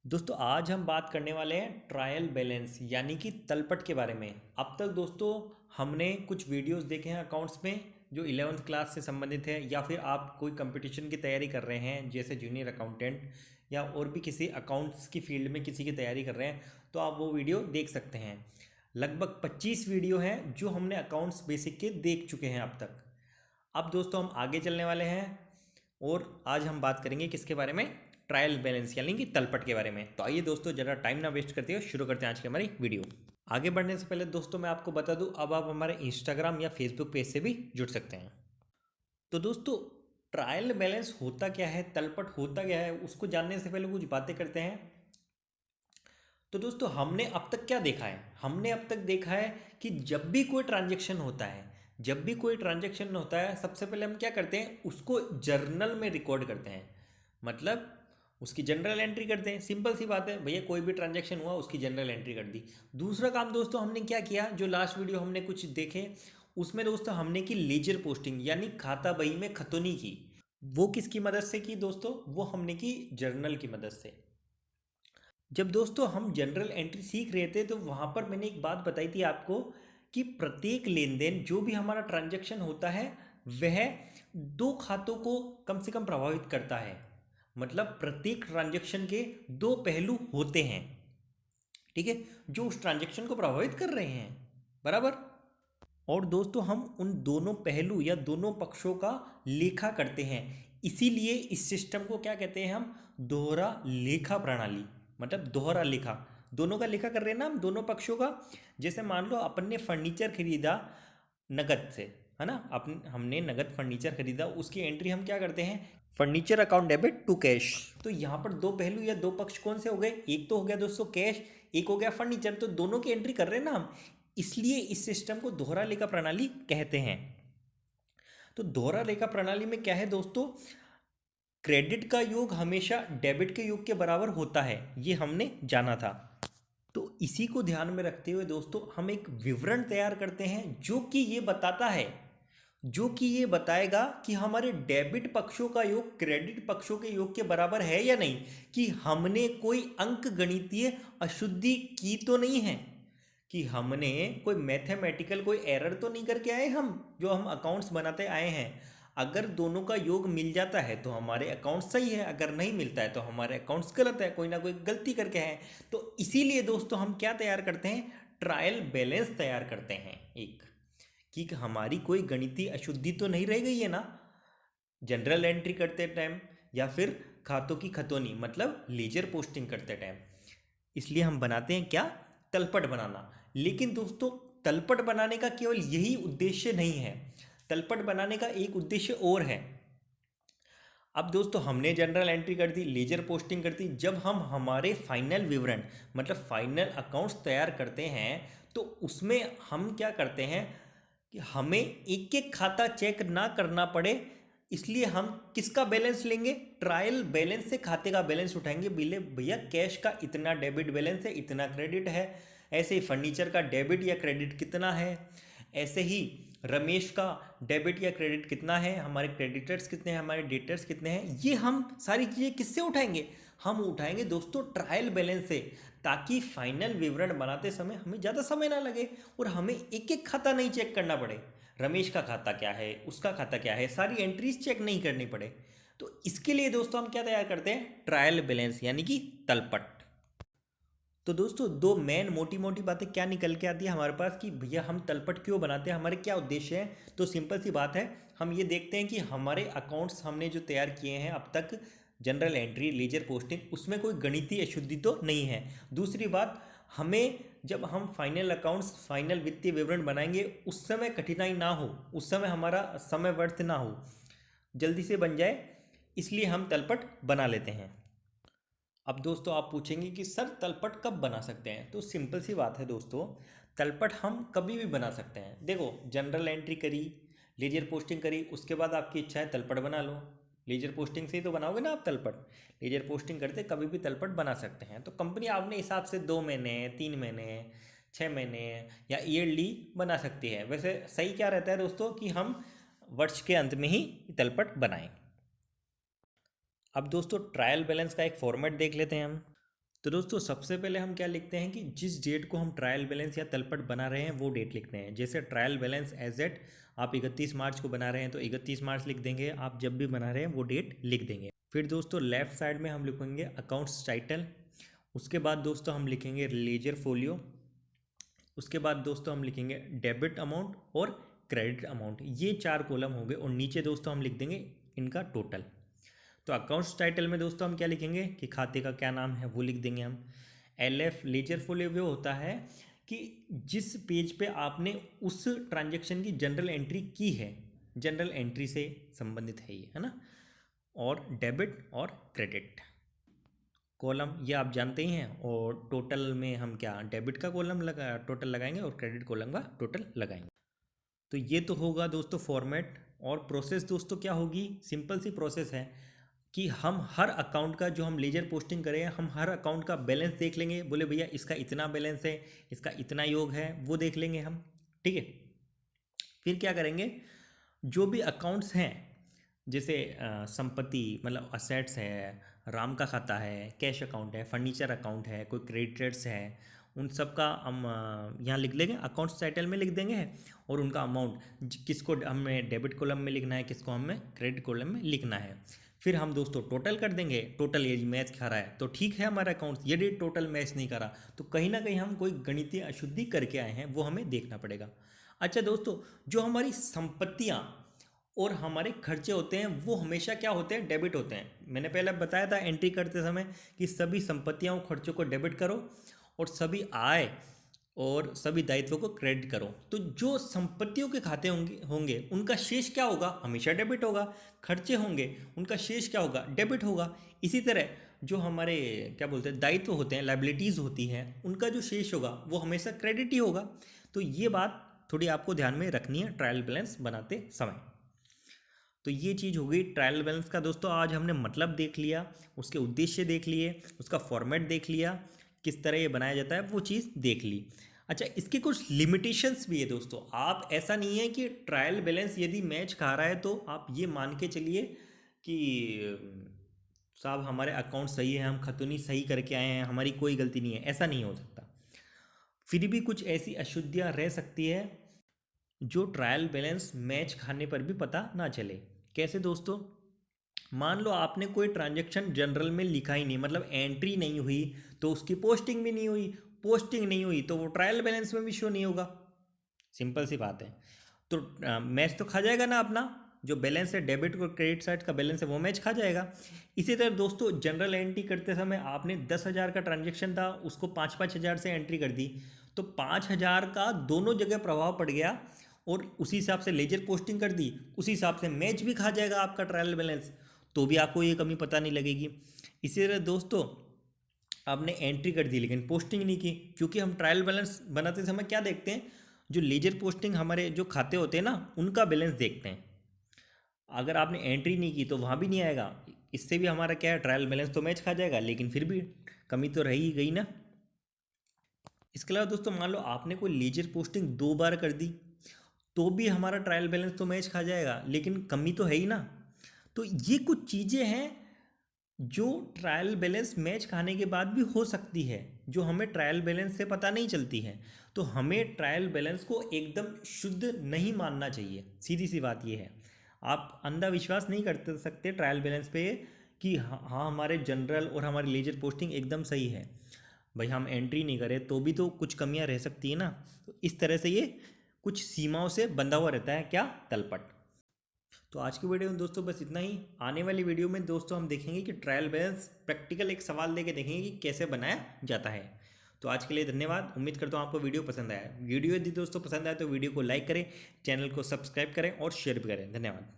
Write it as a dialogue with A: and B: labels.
A: दोस्तों आज हम बात करने वाले हैं ट्रायल बैलेंस यानी कि तलपट के बारे में। अब तक दोस्तों हमने कुछ वीडियोस देखे हैं अकाउंट्स में जो 11th क्लास से संबंधित है, या फिर आप कोई कंपटीशन की तैयारी कर रहे हैं जैसे जूनियर अकाउंटेंट या और भी किसी अकाउंट्स की फील्ड में किसी की तैयारी कर रहे हैं, तो आप वो वीडियो देख सकते हैं। लगभग 25 वीडियो हैं जो हमने अकाउंट्स बेसिक के देख चुके हैं अब तक। अब दोस्तों हम आगे चलने वाले हैं और आज हम बात करेंगे किसके बारे में, ट्रायल बैलेंस यानी कि तलपट के बारे में। तो आइए दोस्तों ज़रा टाइम ना वेस्ट करते हुए शुरू करते हैं आज की हमारी वीडियो। आगे बढ़ने से पहले दोस्तों मैं आपको बता दूं, अब आप हमारे इंस्टाग्राम या फेसबुक पेज से भी जुड़ सकते हैं। तो दोस्तों ट्रायल बैलेंस होता क्या है, तलपट होता क्या है, उसको जानने से पहले कुछ बातें करते हैं। तो दोस्तों हमने अब तक क्या देखा है, हमने अब तक देखा है कि जब भी कोई ट्रांजेक्शन होता है, जब भी कोई ट्रांजेक्शन होता है, सबसे पहले हम क्या करते हैं, उसको जर्नल में रिकॉर्ड करते हैं। मतलब उसकी जनरल एंट्री करते हैं। सिंपल सी बात है भैया, कोई भी ट्रांजेक्शन हुआ उसकी जनरल एंट्री कर दी। दूसरा काम दोस्तों हमने क्या किया, जो लास्ट वीडियो हमने कुछ देखे उसमें दोस्तों हमने की लेजर पोस्टिंग यानी खाता बही में खतौनी की। वो किसकी मदद से की दोस्तों, वो हमने की जर्नल की मदद से। जब दोस्तों हम जनरल एंट्री सीख रहे थे तो वहाँ पर मैंने एक बात बताई थी आपको कि प्रत्येक लेन देन जो भी हमारा ट्रांजैक्शन होता है वह दो खातों को कम से कम प्रभावित करता है। मतलब प्रत्येक ट्रांजैक्शन के दो पहलू होते हैं, ठीक है, जो उस ट्रांजैक्शन को प्रभावित कर रहे हैं, बराबर। और दोस्तों हम उन दोनों पहलू या दोनों पक्षों का लेखा करते हैं। इसीलिए इस सिस्टम को क्या कहते हैं हम, दोहरा लेखा प्रणाली। मतलब दोहरा लेखा, दोनों का लेखा कर रहे हैं ना हम, दोनों पक्षों का। जैसे मान लो अपन ने फर्नीचर खरीदा नगद से, है ना, अपन हमने नगद फर्नीचर खरीदा, उसकी एंट्री हम क्या करते हैं, furniture account debit to cash. तो यहाँ पर दो पहलू या दो पक्ष कौन से हो गए, एक तो हो गया दोस्तों कैश, एक हो गया फर्नीचर, तो दोनों की एंट्री कर रहे हैं ना हम। इसलिए इस सिस्टम को दोहरा लेखा प्रणाली कहते हैं। तो दोहरा लेखा प्रणाली में क्या है दोस्तों, क्रेडिट का योग हमेशा डेबिट के योग के बराबर होता है, ये हमने जाना था। तो इसी को ध्यान में रखते हुए दोस्तों हम एक विवरण तैयार करते हैं जो कि ये बताएगा कि हमारे डेबिट पक्षों का योग क्रेडिट पक्षों के योग के बराबर है या नहीं, कि हमने कोई अंक गणितीय अशुद्धि की तो नहीं है, कि हमने कोई मैथमेटिकल कोई एरर तो नहीं करके आए हम, जो हम अकाउंट्स बनाते आए हैं। अगर दोनों का योग मिल जाता है तो हमारे अकाउंट सही है, अगर नहीं मिलता है तो हमारे अकाउंट्स गलत है, कोई ना कोई गलती करके हैं। तो इसीलिए दोस्तों हम क्या तैयार करते हैं, ट्रायल बैलेंस तैयार करते हैं एक, कि हमारी कोई गणितीय अशुद्धि तो नहीं रह गई है ना जनरल एंट्री करते टाइम, या फिर खातों की खतौनी मतलब लेजर पोस्टिंग करते टाइम। इसलिए हम बनाते हैं क्या, तलपट बनाना। लेकिन दोस्तों तलपट बनाने का केवल यही उद्देश्य नहीं है, तलपट बनाने का एक उद्देश्य और है। अब दोस्तों हमने जनरल एंट्री कर दी, लेजर पोस्टिंग कर दी, जब हम हमारे फाइनल विवरण मतलब फाइनल अकाउंट्स तैयार करते हैं तो उसमें हम क्या करते हैं कि हमें एक एक खाता चेक ना करना पड़े। इसलिए हम किसका बैलेंस लेंगे, ट्रायल बैलेंस से खाते का बैलेंस उठाएंगे। बिले भैया कैश का इतना डेबिट बैलेंस है, इतना क्रेडिट है। ऐसे ही फर्नीचर का डेबिट या क्रेडिट कितना है, ऐसे ही रमेश का डेबिट या क्रेडिट कितना है, हमारे क्रेडिटर्स कितने हैं, हमारे डेटर्स कितने हैं। ये हम सारी चीज़ें किससे उठाएंगे, हम उठाएंगे दोस्तों ट्रायल बैलेंस से, ताकि फाइनल विवरण बनाते समय हमें ज़्यादा समय ना लगे और हमें एक एक खाता नहीं चेक करना पड़े। रमेश का खाता क्या है, उसका खाता क्या है, सारी एंट्रीज चेक नहीं करनी पड़े। तो इसके लिए दोस्तों हम क्या तैयार करते हैं, ट्रायल बैलेंस यानी कि तलपट। तो दोस्तों दो मेन मोटी मोटी बातें क्या निकल के आती है हमारे पास कि भैया हम तलपट क्यों बनाते हैं, हमारे क्या उद्देश्य है। तो सिंपल सी बात है, हम ये देखते हैं कि हमारे अकाउंट्स हमने जो तैयार किए हैं अब तक, जनरल एंट्री लेजर पोस्टिंग, उसमें कोई गणितीय अशुद्धि तो नहीं है। दूसरी बात, हमें जब हम फाइनल अकाउंट्स फाइनल वित्तीय विवरण बनाएंगे उस समय कठिनाई ना हो, उस समय हमारा समय व्यर्थ ना हो, जल्दी से बन जाए, इसलिए हम तलपट बना लेते हैं। अब दोस्तों आप पूछेंगे कि सर तलपट कब बना सकते हैं, तो सिंपल सी बात है दोस्तों, तलपट हम कभी भी बना सकते हैं। देखो जनरल एंट्री करी, लेजर पोस्टिंग करी, उसके बाद आपकी इच्छा है तलपट बना लो। लेजर पोस्टिंग से ही तो बनाओगे ना आप तलपट, लेजर पोस्टिंग करते कभी भी तलपट बना सकते हैं। तो कंपनी अपने हिसाब से 2 महीने 3 महीने 6 महीने या ईयरली बना सकती है। वैसे सही क्या रहता है दोस्तों कि हम वर्ष के अंत में ही तलपट बनाएं। अब दोस्तों ट्रायल बैलेंस का एक फॉर्मेट देख लेते हैं हम। तो दोस्तों सबसे पहले हम क्या लिखते हैं कि जिस डेट को हम ट्रायल बैलेंस या तलपट बना रहे हैं वो डेट लिखते हैं। जैसे ट्रायल बैलेंस एज एट आप 31 मार्च को बना रहे हैं तो 31 मार्च लिख देंगे, आप जब भी बना रहे हैं वो डेट लिख देंगे। फिर दोस्तों लेफ्ट साइड में हम लिखेंगे अकाउंट्स टाइटल, उसके बाद दोस्तों हम लिखेंगे लेजर फोलियो, उसके बाद दोस्तों हम लिखेंगे डेबिट अमाउंट और क्रेडिट अमाउंट, ये 4 कॉलम होंगे और नीचे दोस्तों हम लिख देंगे इनका टोटल। तो अकाउंट्स टाइटल में दोस्तों हम क्या लिखेंगे कि खाते का क्या नाम है वो लिख देंगे हम। LF लेजर फोलियो वो होता है कि जिस पेज पे आपने उस ट्रांजैक्शन की जनरल एंट्री की है, जनरल एंट्री से संबंधित है ये, है ना। और डेबिट और क्रेडिट कॉलम ये आप जानते ही हैं। और टोटल में हम क्या डेबिट का कॉलम लगा टोटल लगाएंगे और क्रेडिट कॉलम का टोटल लगाएंगे। तो ये तो होगा दोस्तों फॉर्मेट। और प्रोसेस दोस्तों क्या होगी, सिंपल सी प्रोसेस है कि हम हर अकाउंट का जो हम लेजर पोस्टिंग करें, हम हर अकाउंट का बैलेंस देख लेंगे, बोले भैया इसका इतना बैलेंस है, इसका इतना योग है, वो देख लेंगे हम, ठीक है। फिर क्या करेंगे, जो भी अकाउंट्स हैं जैसे संपत्ति मतलब असेट्स है, राम का खाता है, कैश अकाउंट है, फर्नीचर अकाउंट है, कोई क्रेडिटर्स है, उन सब का हम यहाँ लिख लेंगे, अकाउंट्स टाइटल में लिख देंगे और उनका अमाउंट किसको हमें डेबिट कॉलम में लिखना है, किसको हमें क्रेडिट कॉलम में लिखना है। फिर हम दोस्तों टोटल कर देंगे, टोटल ये मैच खा रहा है तो ठीक है हमारा अकाउंट, यदि टोटल मैच नहीं करा तो कहीं ना कहीं हम कोई गणितीय अशुद्धि करके आए हैं, वो हमें देखना पड़ेगा। अच्छा दोस्तों, जो हमारी संपत्तियाँ और हमारे खर्चे होते हैं वो हमेशा क्या होते हैं, डेबिट होते हैं। मैंने पहले बताया था एंट्री करते समय कि सभी संपत्तियां और खर्चों को डेबिट करो और सभी आय और सभी दायित्वों को क्रेडिट करो। तो जो संपत्तियों के खाते होंगे उनका शेष क्या होगा, हमेशा डेबिट होगा। खर्चे होंगे उनका शेष क्या होगा, डेबिट होगा। इसी तरह जो हमारे क्या बोलते हैं दायित्व होते हैं, लाइबिलिटीज़ होती हैं, उनका जो शेष होगा वो हमेशा क्रेडिट ही होगा। तो ये बात थोड़ी आपको ध्यान में रखनी है ट्रायल बैलेंस बनाते समय। तो ये चीज़ हो गई ट्रायल बैलेंस का दोस्तों। आज हमने मतलब देख लिया, उसके उद्देश्य देख लिए, उसका फॉर्मेट देख लिया, किस तरह ये बनाया जाता है वो चीज़ देख ली। अच्छा, इसके कुछ लिमिटेशंस भी है दोस्तों। आप ऐसा नहीं है कि ट्रायल बैलेंस यदि मैच खा रहा है तो आप ये मान के चलिए कि साहब हमारे अकाउंट सही है, हम खतौनी सही करके आए हैं, हमारी कोई गलती नहीं है, ऐसा नहीं हो सकता। फिर भी कुछ ऐसी अशुद्धियाँ रह सकती है जो ट्रायल बैलेंस मैच खाने पर भी पता ना चले। कैसे दोस्तों, मान लो आपने कोई ट्रांजैक्शन जनरल में लिखा ही नहीं, मतलब एंट्री नहीं हुई तो उसकी पोस्टिंग भी नहीं हुई, पोस्टिंग नहीं हुई तो वो ट्रायल बैलेंस में भी शो नहीं होगा। सिंपल सी बात है। तो मैच तो खा जाएगा ना अपना, जो बैलेंस है डेबिट और क्रेडिट साइड का बैलेंस है वो मैच खा जाएगा। इसी तरह दोस्तों जनरल एंट्री करते समय आपने 10,000 का ट्रांजैक्शन था, उसको 5,000 से एंट्री कर दी, तो 5,000 का दोनों जगह प्रभाव पड़ गया और उसी हिसाब से लेजर पोस्टिंग कर दी, उसी हिसाब से मैच भी खा जाएगा आपका ट्रायल बैलेंस, तो भी आपको ये कमी पता नहीं लगेगी। इसी तरह दोस्तों आपने एंट्री कर दी लेकिन पोस्टिंग नहीं की, क्योंकि हम ट्रायल बैलेंस बनाते समय क्या देखते हैं, जो लेजर पोस्टिंग हमारे जो खाते होते हैं ना उनका बैलेंस देखते हैं। अगर आपने एंट्री नहीं की तो वहाँ भी नहीं आएगा, इससे भी हमारा क्या है ट्रायल बैलेंस तो मैच खा जाएगा, लेकिन फिर भी कमी तो रह ही गई ना। इसके अलावा दोस्तों मान लो आपने कोई लेजर पोस्टिंग 2 बार कर दी तो भी हमारा ट्रायल बैलेंस तो मैच खा जाएगा, लेकिन कमी तो है ही ना। तो ये कुछ चीज़ें हैं जो ट्रायल बैलेंस मैच खाने के बाद भी हो सकती है, जो हमें ट्रायल बैलेंस से पता नहीं चलती है। तो हमें ट्रायल बैलेंस को एकदम शुद्ध नहीं मानना चाहिए, सीधी सी बात ये है। आप अंधविश्वास नहीं कर सकते ट्रायल बैलेंस पे कि हाँ हमारे जनरल और हमारी लेजर पोस्टिंग एकदम सही है। भाई हम एंट्री नहीं करें तो भी तो कुछ कमियां रह सकती है ना। तो इस तरह से ये कुछ सीमाओं से बंधा हुआ रहता है क्या, तलपट। तो आज की वीडियो में दोस्तों बस इतना ही। आने वाली वीडियो में दोस्तों हम देखेंगे कि ट्रायल बैलेंस प्रैक्टिकल एक सवाल लेके देखेंगे कि कैसे बनाया जाता है। तो आज के लिए धन्यवाद। उम्मीद करता हूँ आपको वीडियो पसंद आया। वीडियो यदि दोस्तों पसंद आए तो वीडियो को लाइक करें, चैनल को सब्सक्राइब करें और शेयर भी करें। धन्यवाद।